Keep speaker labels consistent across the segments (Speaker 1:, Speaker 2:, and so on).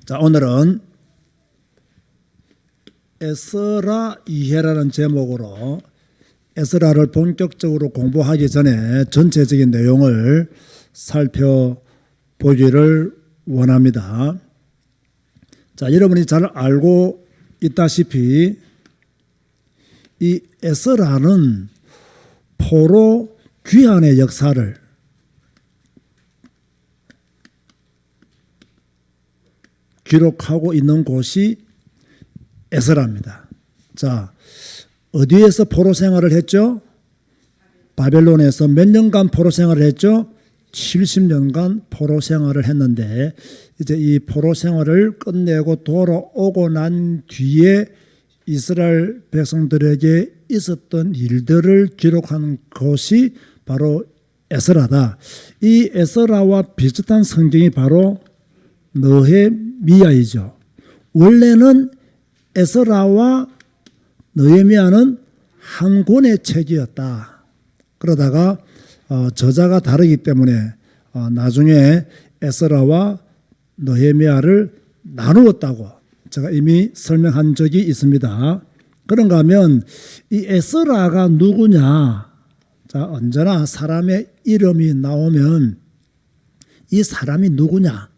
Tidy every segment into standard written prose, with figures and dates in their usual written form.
Speaker 1: 자, 오늘은 에스라 이해라는 제목으로 에스라를 본격적으로 공부하기 전에 전체적인 내용을 살펴보기를 원합니다. 자, 여러분이 잘 알고 있다시피 이 에스라는 포로 귀환의 역사를 기록하고 있는 곳이 에스라입니다. 자, 어디에서 포로 생활을 했죠? 바벨론에서 몇 년간 포로 생활을 했죠? 70년간 포로 생활을 했는데 이제 이 포로 생활을 끝내고 돌아오고 난 뒤에 이스라엘 백성들에게 있었던 일들을 기록한 것이 바로 에스라다. 이 에스라와 비슷한 성경이 바로 느헤미야이죠. 원래는 에스라와 느헤미야는 한 권의 책이었다. 그러다가 저자가 다르기 때문에 나중에 에스라와 느헤미야를 나누었다고 제가 이미 설명한 적이 있습니다. 그런가 하면 이 에스라가 누구냐? 자, 언제나 사람의 이름이 나오면 이 사람이 누구냐?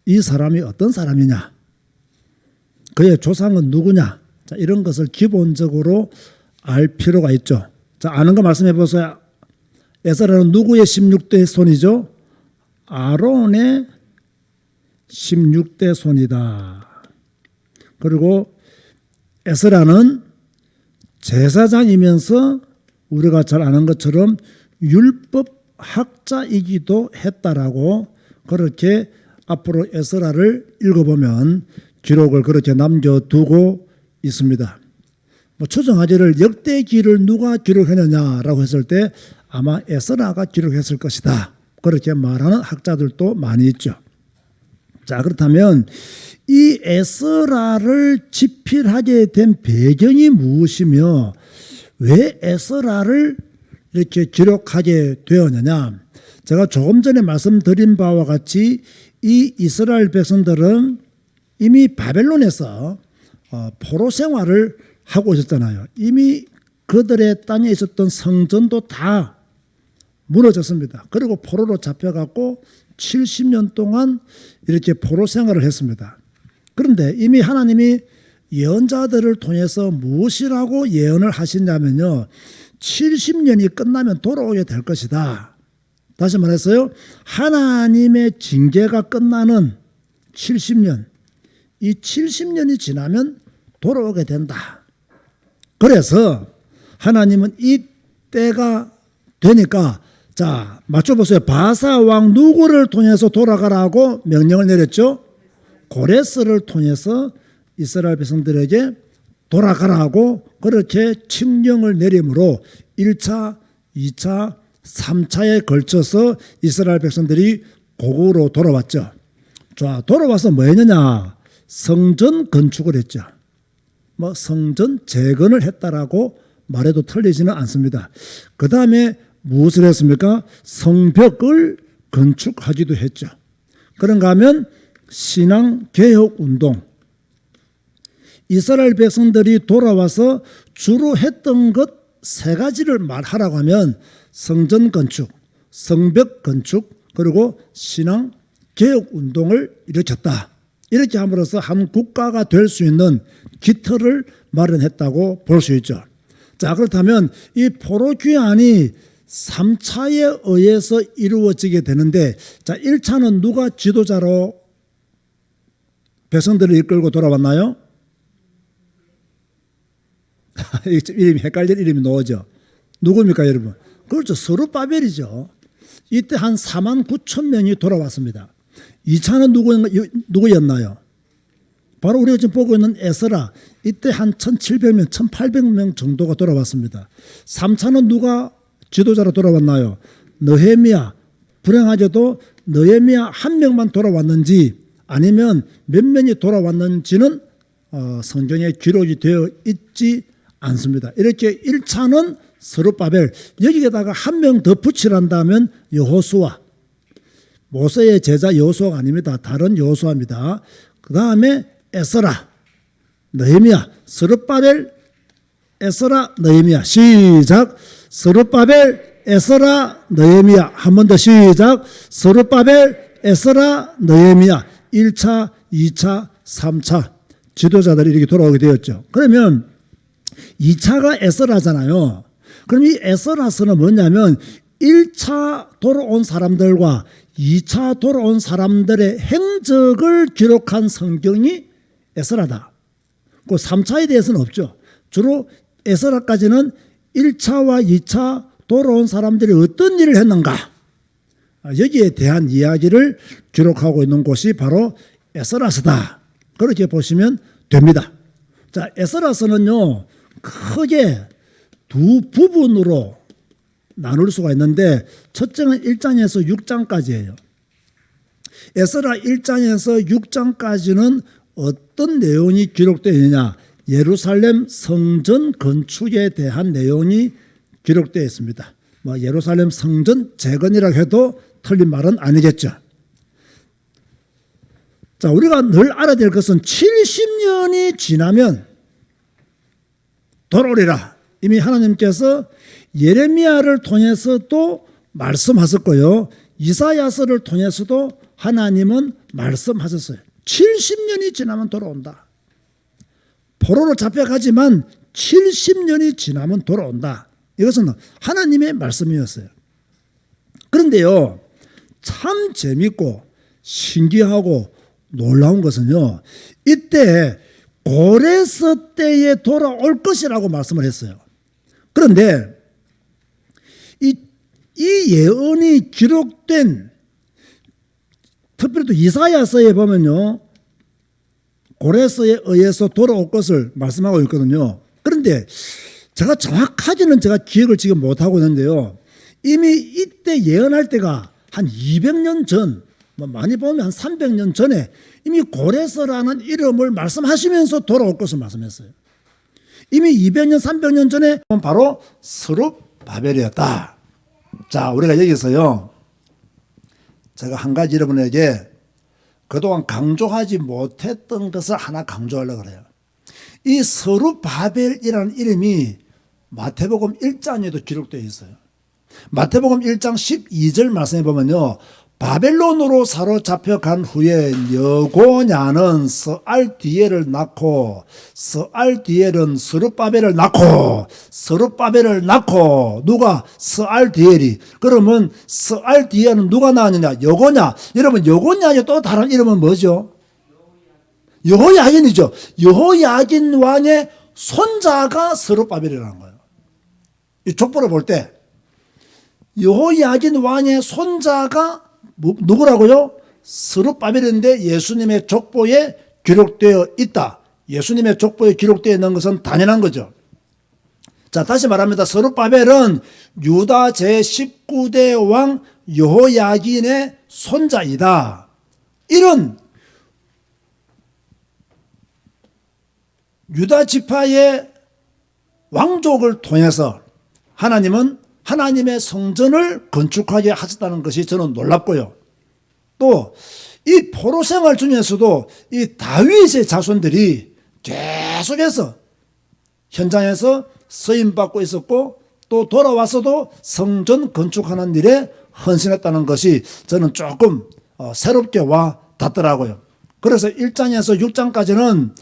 Speaker 1: 이 사람이 어떤 사람이냐? 그의 조상은 누구냐? 자, 이런 것을 기본적으로 알 필요가 있죠. 자, 아는 거 말씀해 보세요. 에스라는 누구의 16대 손이죠? 아론의 16대 손이다. 그리고 에스라는 제사장이면서 우리가 잘 아는 것처럼 율법학자이기도 했다라고 그렇게 앞으로 에스라를 읽어보면 기록을 그렇게 남겨두고 있습니다. 뭐 추정하기를 역대기를 누가 기록했느냐라고 했을 때 아마 에스라가 기록했을 것이다. 그렇게 말하는 학자들도 많이 있죠. 자, 그렇다면 이 에스라를 집필하게 된 배경이 무엇이며 왜 에스라를 이렇게 기록하게 되었느냐? 제가 조금 전에 말씀드린 바와 같이 이 이스라엘 백성들은 이미 바벨론에서 포로 생활을 하고 있었잖아요. 이미 그들의 땅에 있었던 성전도 다 무너졌습니다. 그리고 포로로 잡혀갖고 70년 동안 이렇게 포로 생활을 했습니다. 그런데 이미 하나님이 예언자들을 통해서 무엇이라고 예언을 하시냐면요, 70년이 끝나면 돌아오게 될 것이다. 다시 말해서요, 하나님의 징계가 끝나는 70년, 이 70년이 지나면 돌아오게 된다. 그래서 하나님은 이 때가 되니까 자, 맞춰보세요. 바사 왕 누구를 통해서 돌아가라고 명령을 내렸죠? 고레스를 통해서 이스라엘 백성들에게 돌아가라고 그렇게 칙령을 내림으로 1차, 2차, 3차에 걸쳐서 이스라엘 백성들이 고국으로 돌아왔죠. 자, 돌아와서 뭐 했느냐? 성전 건축을 했죠. 뭐 성전 재건을 했다라고 말해도 틀리지는 않습니다. 그 다음에 무엇을 했습니까? 성벽을 건축하기도 했죠. 그런가 하면 신앙개혁운동, 이스라엘 백성들이 돌아와서 주로 했던 것 세 가지를 말하라고 하면 성전 건축, 성벽 건축, 그리고 신앙개혁운동을 일으켰다. 이렇게 함으로써 한 국가가 될 수 있는 기틀을 마련했다고 볼 수 있죠. 자, 그렇다면 이 포로 귀환이 3차에 의해서 이루어지게 되는데, 자, 1차는 누가 지도자로 백성들을 이끌고 돌아왔나요? 이름이 헷갈릴 이름이 나오죠. 누굽니까, 여러분? 그렇죠. 스룹바벨이죠. 이때 한 4만 9천 명이 돌아왔습니다. 2차는 누구였나요? 바로 우리가 지금 보고 있는 에스라. 이때 한 1,700명, 1,800명 정도가 돌아왔습니다. 3차는 누가 지도자로 돌아왔나요? 느헤미야. 불행하게도 느헤미야 한 명만 돌아왔는지 아니면 몇 명이 돌아왔는지는 성경에 기록이 되어 있지 않습니다. 이렇게 1차는 스룹바벨, 여기에다가 한 명 더 붙이란다면 여호수아, 모세의 제자 여호수아가 아닙니다. 다른 여호수아입니다. 그 다음에 에스라, 느헤미야, 스룹바벨, 에스라, 느헤미야. 시작. 스룹바벨, 에스라, 느헤미야. 한 번 더 시작. 스룹바벨, 에스라, 느헤미야. 1차, 2차, 3차 지도자들이 이렇게 돌아오게 되었죠. 그러면 2차가 에스라잖아요. 그럼 이 에스라서는 뭐냐면 1차 돌아온 사람들과 2차 돌아온 사람들의 행적을 기록한 성경이 에스라다. 그 3차에 대해서는 없죠. 주로 에스라까지는 1차와 2차 돌아온 사람들이 어떤 일을 했는가, 여기에 대한 이야기를 기록하고 있는 곳이 바로 에스라서다. 그렇게 보시면 됩니다. 자, 에스라서는요, 크게 두 부분으로 나눌 수가 있는데, 첫째는 1장에서 6장까지예요. 에스라 1장에서 6장까지는 어떤 내용이 기록되어 있느냐, 예루살렘 성전 건축에 대한 내용이 기록되어 있습니다. 뭐 예루살렘 성전 재건이라고 해도 틀린 말은 아니겠죠. 자, 우리가 늘 알아야 될 것은 70년이 지나면 돌아오리라. 이미 하나님께서 예레미야를 통해서도 말씀하셨고요, 이사야서를 통해서도 하나님은 말씀하셨어요. 70년이 지나면 돌아온다. 포로로 잡혀가지만 70년이 지나면 돌아온다. 이것은 하나님의 말씀이었어요. 그런데요, 참 재밌고 신기하고 놀라운 것은요, 이때 고레스 때에 돌아올 것이라고 말씀을 했어요. 그런데 이 예언이 기록된, 특별히 또 이사야서에 보면요, 고레스에 의해서 돌아올 것을 말씀하고 있거든요. 그런데 제가 정확하게는 제가 기억을 지금 못하고 있는데요, 이미 이때 예언할 때가 한 200년 전, 뭐 많이 보면 한 300년 전에 이미 고레스라는 이름을 말씀하시면서 돌아올 것을 말씀했어요. 이미 200년, 300년 전에 바로 스룹바벨이었다. 자, 우리가 여기서요, 제가 한 가지 여러분에게 그동안 강조하지 못했던 것을 하나 강조하려고 그래요. 이 스룹바벨이라는 이름이 마태복음 1장에도 기록되어 있어요. 마태복음 1장 12절 말씀해 보면요, 바벨론으로 사로잡혀간 후에 여고냐는 스알디엘을 낳고, 스알디엘은 스룹바벨을 낳고, 스룹바벨을 낳고, 누가? 스알디엘이. 그러면 스알디엘은 누가 낳았느냐? 여고냐. 여러분, 여고냐의 또 다른 이름은 뭐죠? 여호야긴이죠. 여호야긴 왕의 손자가 스룹바벨이라는 거예요. 이 족보를 볼 때 여호야긴 왕의 손자가 누구라고요? 스룹바벨인데 예수님의 족보에 기록되어 있다. 예수님의 족보에 기록되어 있는 것은 당연한 거죠. 자, 다시 말합니다. 스룹바벨은 유다 제19대 왕 여호야긴의 손자이다. 이런 유다 지파의 왕족을 통해서 하나님은 하나님의 성전을 건축하게 하셨다는 것이 저는 놀랍고요. 또 이 포로 생활 중에서도 이 다윗의 자손들이 계속해서 현장에서 쓰임받고 있었고, 또 돌아와서도 성전 건축하는 일에 헌신했다는 것이 저는 조금 새롭게 와 닿더라고요. 그래서 1장에서 6장까지는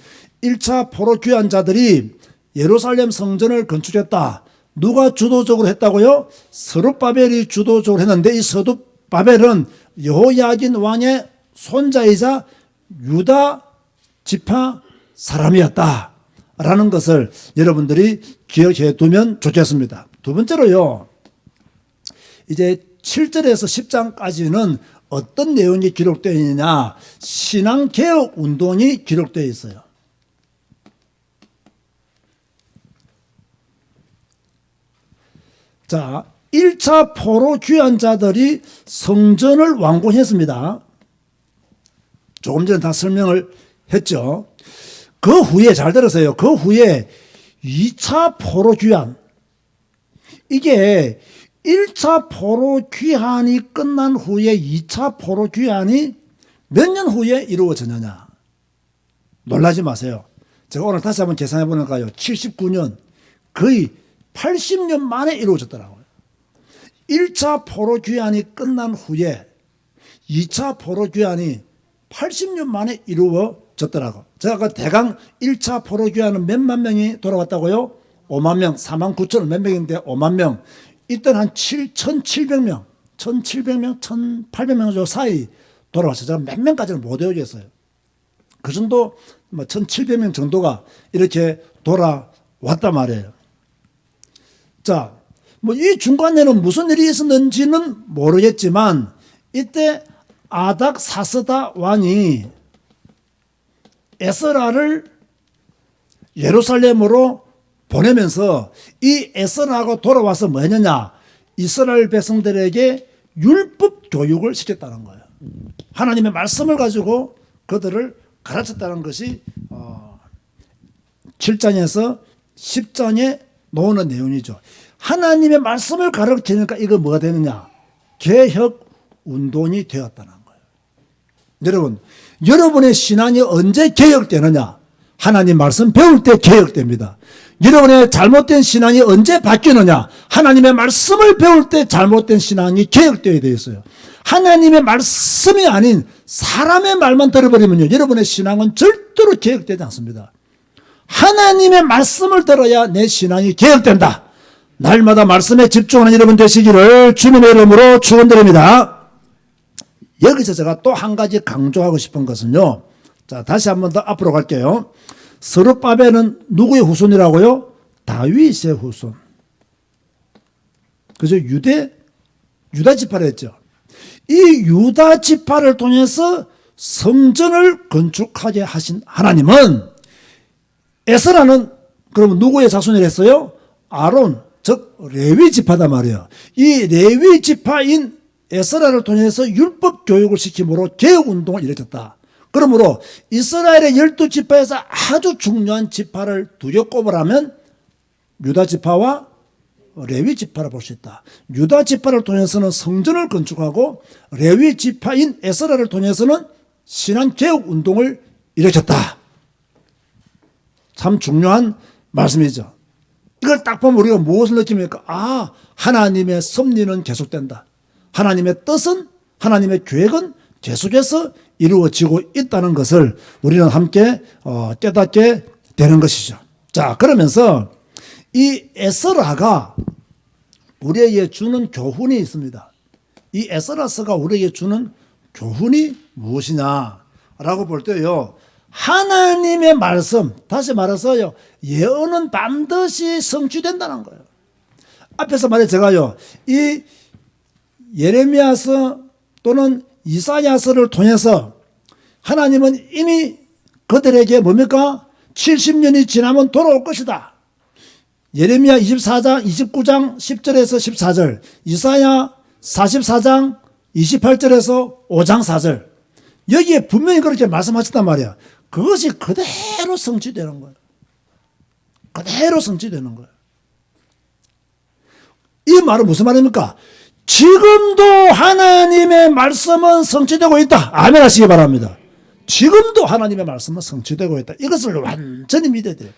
Speaker 1: 1차 포로 귀환 자들이 예루살렘 성전을 건축했다. 누가 주도적으로 했다고요? 스룹바벨이 주도적으로 했는데, 이 스룹바벨은 여호야긴 왕의 손자이자 유다 지파 사람이었다 라는 것을 여러분들이 기억해 두면 좋겠습니다. 두 번째로요, 이제 7절에서 10장까지는 어떤 내용이 기록되어 있느냐, 신앙개혁 운동이 기록되어 있어요. 자, 1차 포로 귀환자들이 성전을 완공했습니다. 조금 전에 다 설명을 했죠. 그 후에 잘 들으세요. 그 후에 2차 포로 귀환, 이게 1차 포로 귀환이 끝난 후에 2차 포로 귀환이 몇 년 후에 이루어졌느냐. 놀라지 마세요. 제가 오늘 다시 한번 계산해 보니까요. 79년, 거의 80년 만에 이루어졌더라고요. 1차 포로 귀환이 끝난 후에 2차 포로 귀환이 80년 만에 이루어졌더라고요. 제가 그 대강 1차 포로 귀환은 몇만 명이 돌아왔다고요? 5만 명, 4만 9천 몇 명인데 5만 명. 이때는 한 1,700명, 1,700명, 1,800명 정도 사이 돌아왔어요. 제가 몇 명까지는 못 외우겠어요. 그 정도, 1,700명 정도가 이렇게 돌아왔단 말이에요. 자, 이 중간에는 무슨 일이 있었는지는 모르겠지만, 이때 아닥사스다 왕이 에스라를 예루살렘으로 보내면서 이 에스라가 돌아와서 뭐 했느냐, 이스라엘 백성들에게 율법 교육을 시켰다는 거예요. 하나님의 말씀을 가지고 그들을 가르쳤다는 것이 7장에서 10장에 나오는 내용이죠. 하나님의 말씀을 가르치니까 이거 뭐가 되느냐, 개혁 운동이 되었다는 거예요. 여러분, 여러분의 신앙이 언제 개혁되느냐? 하나님 말씀 배울 때 개혁됩니다. 여러분의 잘못된 신앙이 언제 바뀌느냐? 하나님의 말씀을 배울 때 잘못된 신앙이 개혁되어야 되겠어요. 하나님의 말씀이 아닌 사람의 말만 들어버리면요, 여러분의 신앙은 절대로 개혁되지 않습니다. 하나님의 말씀을 들어야 내 신앙이 개혁된다. 날마다 말씀에 집중하는 여러분 되시기를 주님의 이름으로 축원드립니다. 여기서 제가 또 한 가지 강조하고 싶은 것은요, 자, 다시 한 번 더 앞으로 갈게요. 스룹바벨은 누구의 후손이라고요? 다윗의 후손. 그죠? 유다 지파를 했죠. 이 유다 지파를 통해서 성전을 건축하게 하신 하나님은, 에스라는 그러면 누구의 자손이라 했어요? 아론, 즉 레위 지파다 말이에요. 이 레위 지파인 에스라를 통해서 율법 교육을 시킴으로 개혁운동을 일으켰다. 그러므로 이스라엘의 12지파에서 아주 중요한 지파를 두 개 꼽으라면 유다 지파와 레위 지파를 볼 수 있다. 유다 지파를 통해서는 성전을 건축하고 레위 지파인 에스라를 통해서는 신앙 개혁 운동을 일으켰다. 참 중요한 말씀이죠. 이걸 딱 보면 우리가 무엇을 느낍니까? 아, 하나님의 섭리는 계속된다. 하나님의 뜻은, 하나님의 계획은 계속해서 이루어지고 있다는 것을 우리는 함께 깨닫게 되는 것이죠. 자, 그러면서 이 에스라가 우리에게 주는 교훈이 있습니다. 이 에스라서가 우리에게 주는 교훈이 무엇이냐라고 볼 때요, 하나님의 말씀, 다시 말해서요, 예언은 반드시 성취된다는 거예요. 앞에서 말해 제가요, 이 예레미야서 또는 이사야서를 통해서 하나님은 이미 그들에게 뭡니까? 70년이 지나면 돌아올 것이다. 예레미야 24장 29장 10절에서 14절, 이사야 44장 28절에서 5장 4절, 여기에 분명히 그렇게 말씀하셨단 말이야. 그것이 그대로 성취되는 거예요. 그대로 성취되는 거예요. 이 말은 무슨 말입니까? 지금도 하나님의 말씀은 성취되고 있다. 아멘 하시기 바랍니다. 지금도 하나님의 말씀은 성취되고 있다. 이것을 완전히 믿어야 돼요.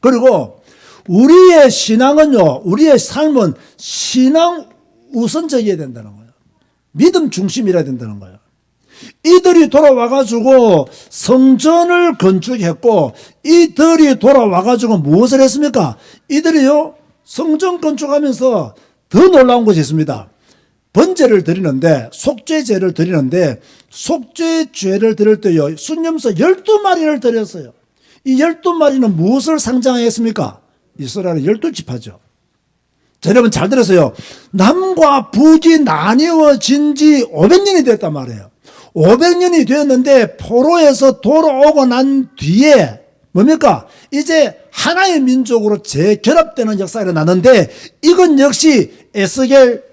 Speaker 1: 그리고 우리의 신앙은요, 우리의 삶은 신앙 우선적이어야 된다는 거예요. 믿음 중심이라야 된다는 거예요. 이들이 돌아와가지고 성전을 건축했고, 이들이 돌아와가지고 무엇을 했습니까? 이들이요, 성전 건축하면서 더 놀라운 것이 있습니다. 번제를 드리는데, 속죄제를 드리는데, 속죄죄를 드릴 때요, 순념소 12마리를 드렸어요. 이 12마리는 무엇을 상징하였습니까? 이스라엘의 12지파죠. 자, 여러분 잘 들으세요. 남과 북이 나뉘어진 지 500년이 됐단 말이에요. 500년이 되었는데 포로에서 돌아오고 난 뒤에 뭡니까? 이제 하나의 민족으로 재결합되는 역사가 일어났는데, 이건 역시 에스겔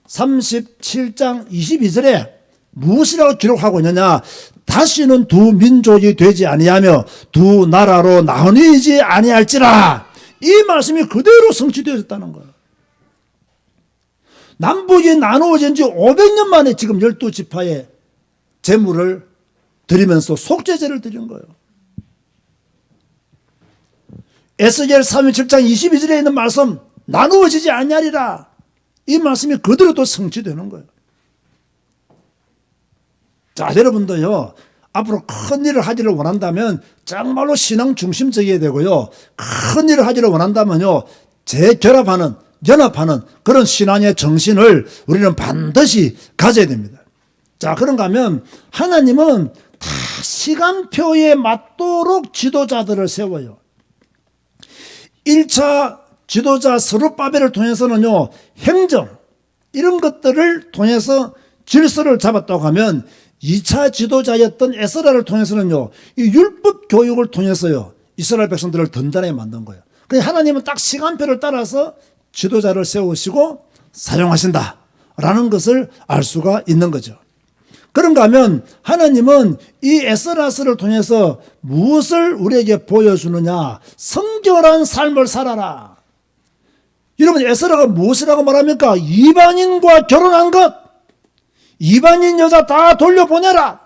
Speaker 1: 37장 22절에 무엇이라고 기록하고 있느냐? 다시는 두 민족이 되지 아니하며 두 나라로 나뉘지 아니할지라. 이 말씀이 그대로 성취되었다는 거예요. 남북이 나누어진 지 500년 만에 지금 12지파의 제물을 드리면서 속죄제를 드린 거예요. 에스겔 37장 22절에 있는 말씀, 나누어지지 아니하리라. 이 말씀이 그대로 또 성취되는 거예요. 자, 여러분도요, 앞으로 큰 일을 하기를 원한다면 정말로 신앙 중심적이어야 되고요, 큰 일을 하기를 원한다면요, 재결합하는, 연합하는 그런 신앙의 정신을 우리는 반드시 가져야 됩니다. 자, 그런가 하면 하나님은 다 시간표에 맞도록 지도자들을 세워요. 1차 지도자 스룹바벨을 통해서는요, 행정 이런 것들을 통해서 질서를 잡았다고 하면 2차 지도자였던 에스라를 통해서는요, 이 율법 교육을 통해서요, 이스라엘 백성들을 든든하게 만든 거예요. 그러니까 하나님은 딱 시간표를 따라서 지도자를 세우시고 사용하신다라는 것을 알 수가 있는 거죠. 그런가 하면 하나님은 이 에스라스를 통해서 무엇을 우리에게 보여주느냐? 성결한 삶을 살아라. 여러분, 에스라가 무엇이라고 말합니까? 이방인과 결혼한 것, 이방인 여자 다 돌려보내라.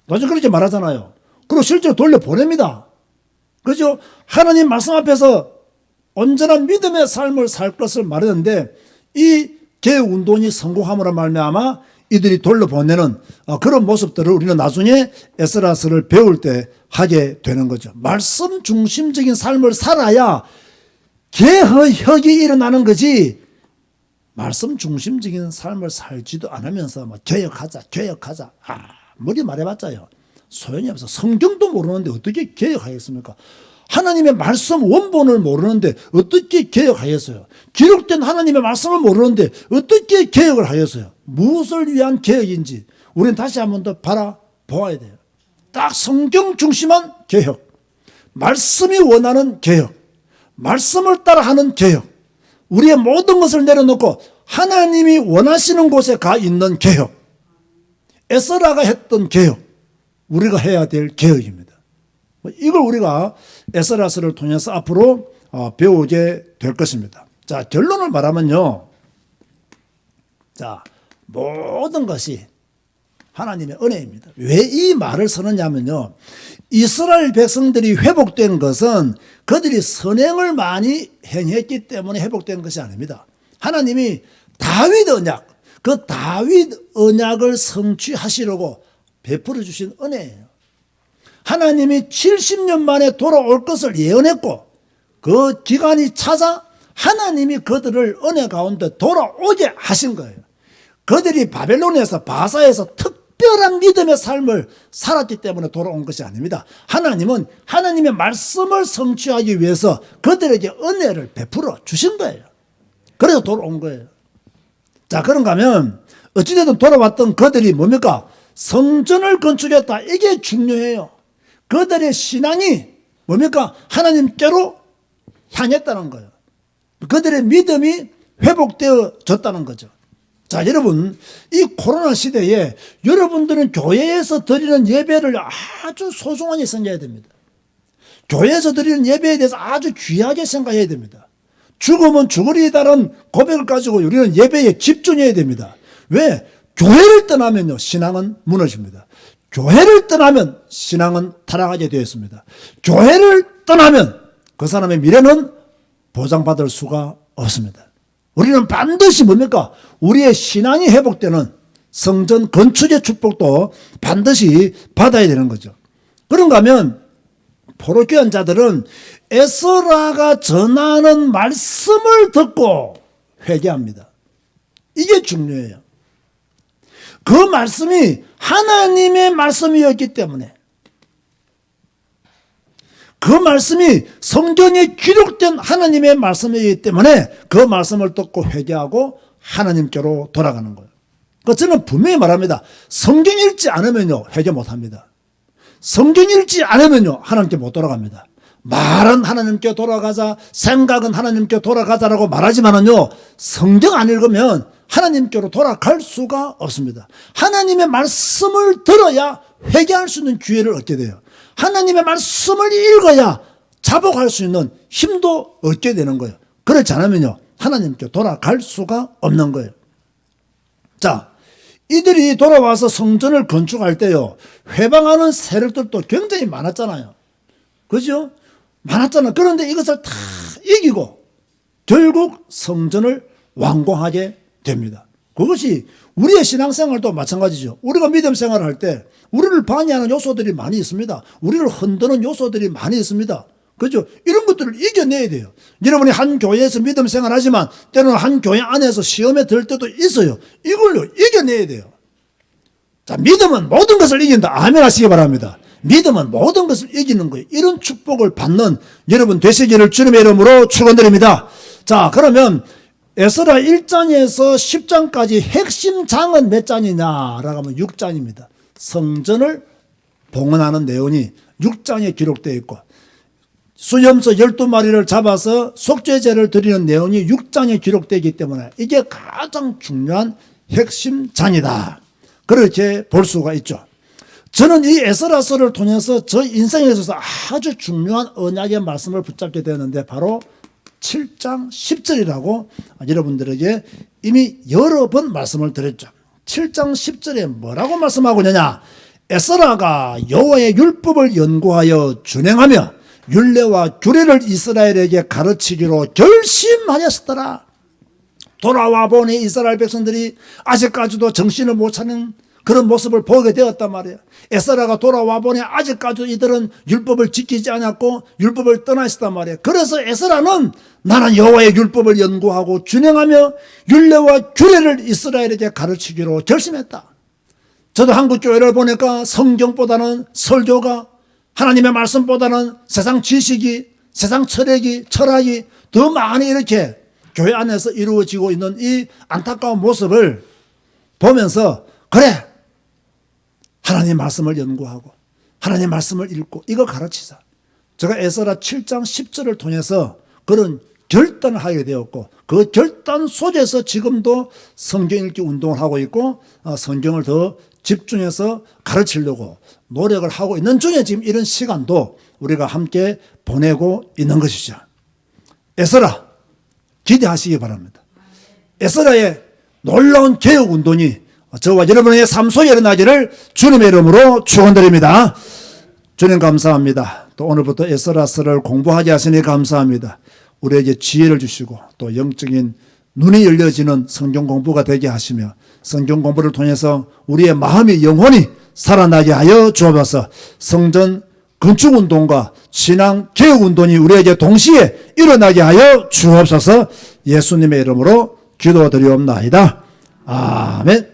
Speaker 1: 나중에 그렇게 말하잖아요. 그리고 실제로 돌려보냅니다. 그렇죠? 하나님 말씀 앞에서 온전한 믿음의 삶을 살 것을 말했는데, 이 개혁운동이 성공함으로 말미암아 이들이 돌려보내는 그런 모습들을 우리는 나중에 에스라스를 배울 때 하게 되는 거죠. 말씀 중심적인 삶을 살아야 개혁이 일어나는 거지, 말씀 중심적인 삶을 살지도 않으면서 뭐 개혁하자 머리 말해봤자요, 소용이 없어. 성경도 모르는데 어떻게 개혁하겠습니까? 하나님의 말씀 원본을 모르는데 어떻게 개혁하겠어요? 기록된 하나님의 말씀을 모르는데 어떻게 개혁을 하겠어요? 무엇을 위한 개혁인지 우리는 다시 한번 더 바라보아야 돼요. 딱 성경 중심한 개혁, 말씀이 원하는 개혁, 말씀을 따라하는 개혁, 우리의 모든 것을 내려놓고 하나님이 원하시는 곳에 가 있는 개혁, 에스라가 했던 개혁, 우리가 해야 될 개혁입니다. 이걸 우리가 에스라스를 통해서 앞으로 배우게 될 것입니다. 자, 결론을 말하면요, 자, 모든 것이 하나님의 은혜입니다. 왜 이 말을 쓰느냐면요, 이스라엘 백성들이 회복된 것은 그들이 선행을 많이 행했기 때문에 회복된 것이 아닙니다. 하나님이 다윗 언약, 그 다윗 언약을 성취하시려고 베풀어 주신 은혜예요. 하나님이 70년 만에 돌아올 것을 예언했고 그 기간이 찾아 하나님이 그들을 은혜 가운데 돌아오게 하신 거예요. 그들이 바벨론에서 바사에서 특별한 믿음의 삶을 살았기 때문에 돌아온 것이 아닙니다. 하나님은 하나님의 말씀을 성취하기 위해서 그들에게 은혜를 베풀어 주신 거예요. 그래서 돌아온 거예요. 자, 그런가 하면 어찌됐든 돌아왔던 그들이 뭡니까? 성전을 건축했다. 이게 중요해요. 그들의 신앙이 뭡니까? 하나님께로 향했다는 거예요. 그들의 믿음이 회복되어졌다는 거죠. 자, 여러분, 이 코로나 시대에 여러분들은 교회에서 드리는 예배를 아주 소중하게 생각해야 됩니다. 교회에서 드리는 예배에 대해서 아주 귀하게 생각해야 됩니다. 죽으면 죽으리다라는 고백을 가지고 우리는 예배에 집중해야 됩니다. 왜? 교회를 떠나면요, 신앙은 무너집니다. 교회를 떠나면 신앙은 타락하게 되어 있습니다. 교회를 떠나면 그 사람의 미래는 보장받을 수가 없습니다. 우리는 반드시 뭡니까? 우리의 신앙이 회복되는 성전 건축의 축복도 반드시 받아야 되는 거죠. 그런가 하면 포로귀한 자들은 에스라가 전하는 말씀을 듣고 회개합니다. 이게 중요해요. 그 말씀이 하나님의 말씀이었기 때문에, 그 말씀이 성경에 기록된 하나님의 말씀이기 때문에 그 말씀을 듣고 회개하고 하나님께로 돌아가는 거예요. 저는 분명히 말합니다. 성경 읽지 않으면요, 회개 못합니다. 성경 읽지 않으면요, 하나님께 못 돌아갑니다. 말은 하나님께 돌아가자, 생각은 하나님께 돌아가자라고 말하지만은요, 성경 안 읽으면 하나님께로 돌아갈 수가 없습니다. 하나님의 말씀을 들어야 회개할 수 있는 기회를 얻게 돼요. 하나님의 말씀을 읽어야 자복할 수 있는 힘도 얻게 되는 거예요. 그렇지 않으면요, 하나님께 돌아갈 수가 없는 거예요. 자, 이들이 돌아와서 성전을 건축할 때요, 회방하는 세력들도 굉장히 많았잖아요. 그죠? 많았잖아요. 그런데 이것을 다 이기고 결국 성전을 완공하게 됩니다. 그것이 우리의 신앙생활도 마찬가지죠. 우리가 믿음 생활을 할 때 우리를 방해하는 요소들이 많이 있습니다. 우리를 흔드는 요소들이 많이 있습니다. 그죠? 이런 것들을 이겨내야 돼요. 여러분이 한 교회에서 믿음 생활하지만 때로는 한 교회 안에서 시험에 들 때도 있어요. 이걸로 이겨내야 돼요. 자, 믿음은 모든 것을 이긴다. 아멘 하시기 바랍니다. 믿음은 모든 것을 이기는 거예요. 이런 축복을 받는 여러분 되시기를 주님의 이름으로 축원드립니다. 자, 그러면 에스라 1장에서 10장까지 핵심 장은 몇 장이냐라고 하면 6장입니다. 성전을 봉헌하는 내용이 6장에 기록되어 있고 수염소 12마리를 잡아서 속죄제를 드리는 내용이 6장에 기록되기 때문에 이게 가장 중요한 핵심 장이다. 그렇게 볼 수가 있죠. 저는 이 에스라서를 통해서 저 인생에 있어서 아주 중요한 언약의 말씀을 붙잡게 되었는데 바로 7장 10절이라고 여러분들에게 이미 여러 번 말씀을 드렸죠. 7장 10절에 뭐라고 말씀하고 있느냐? 에스라가 여호와의 율법을 연구하여 준행하며 율례와 규례를 이스라엘에게 가르치기로 결심하였더라. 돌아와 보니 이스라엘 백성들이 아직까지도 정신을 못 차리는 그런 모습을 보게 되었단 말이에요. 에스라가 돌아와 보니 아직까지도 이들은 율법을 지키지 않았고 율법을 떠나 있었단 말이에요. 그래서 에스라는 나는 여호와의 율법을 연구하고 준행하며 율례와 규례를 이스라엘에게 가르치기로 결심했다. 저도 한국 교회를 보니까 성경보다는 설교가 하나님의 말씀보다는 세상 지식이 세상 철학이 더 많이 이렇게 교회 안에서 이루어지고 있는 이 안타까운 모습을 보면서 그래 하나님 말씀을 연구하고 하나님 말씀을 읽고 이거 가르치자. 제가 에스라 7장 10절을 통해서 그런 결단을 하게 되었고 그 결단 속에서 지금도 성경 읽기 운동을 하고 있고 성경을 더 집중해서 가르치려고 노력을 하고 있는 중에 지금 이런 시간도 우리가 함께 보내고 있는 것이죠. 에스라 기대하시기 바랍니다. 에스라의 놀라운 개혁 운동이 저와 여러분의 삶 속에 일어나기를 주님의 이름으로 축원드립니다. 주님 감사합니다. 또 오늘부터 에스라서를 공부하게 하시니 감사합니다. 우리에게 지혜를 주시고 또 영적인 눈이 열려지는 성경 공부가 되게 하시며 성경 공부를 통해서 우리의 마음이 영혼이 살아나게 하여 주옵소서. 성전 건축운동과 신앙 개혁운동이 우리에게 동시에 일어나게 하여 주옵소서. 예수님의 이름으로 기도드리옵나이다. 아멘.